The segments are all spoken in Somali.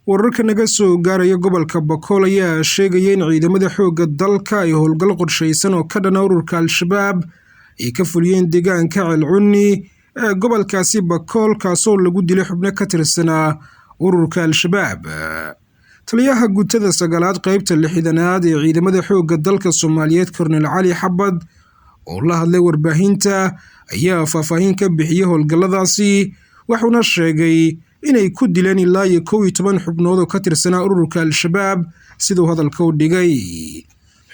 wararka naga soo gaaraya gobolka Bakool ayaa sheegaya in ciidamada xoogga dalka ay howlgal qorsheysan oo ka dhan ururka Al-Shabaab ay ka fuliyeen deegaanka Celcunni ee gobolkaasi Bakool kaasoo lagu dilay xubno ka tirsanaa ururka Al-Shabaab. taliyaha guutada 9aad qaybta 6aad ee ciidamada xoogga dalka Soomaaliyeed Korneyl Cali Xabad oo la hadlay warbaahinta ayaa faahfaahin ka bixiyay howlgalladaasi wuxuuna sheegay inay ku dileen ilaa 11 xubnood oo ka tirsanaa ururka Al-Shabaab sidoo hadalka u dhigay.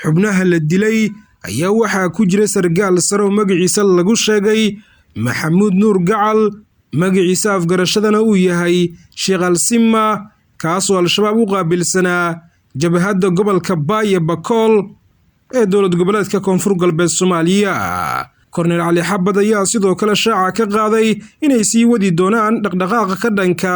xubnaha la dilay ayaa waxaa ku jira sargaal sare oo magaciisa lagu sheegay Maxamuud Nuur Gacal, magaciisa afgarashadana uu yahay Sheekh Al-Sima, kaasoo Al-Shabaab u qaabilsanaa jabhadda gobolka Baay Bakool ee dowlad goboleedka Koonfur Galbeed Soomaaliya. Korneyl Cali Xabad ayaa sidoo kale shaaca ka qaaday inay sii wadi doonaan dhaqdhaqaaqa ka dhanka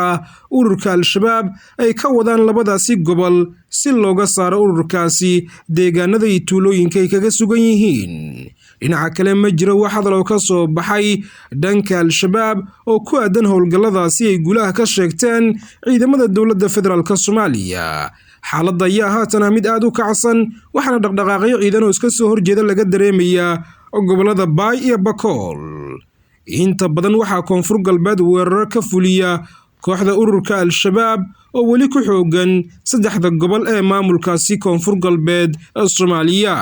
ururka Al-Shabaab ay ka wadaan labadaasi gobol si looga saaro ururkaasi deegaanada iyo tuulooyinka ay kaga sugan yihiin. dhinaca kale ma jiro wax hadal oo ka soo baxay dhanka Al-Shabaab oo ku aadan howlgalladaasi ay guulaha ka sheegteen ciidamada dowladda federaalka Soomaaliya. xaaladda ayaa haatan mid aad u kacsan waxaana dhaqdhaqaaqyo ciidan oo iska soo horjeeda laga dareemayaa gobolada Baay iyo Bakool. inta badan waxaa Koonfur Galbeed weerar ka fuliya kooxda ururka Al-Shabaab oo weli ku xoogan 3 gobol ee maamulkaasi Koonfur Galbeed Soomaaliya.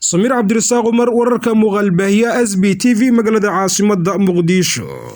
Samir Cabdirasaaq Umar, wararka muuqaal baahiya SBTV magaalada caasimadda Muqdisho.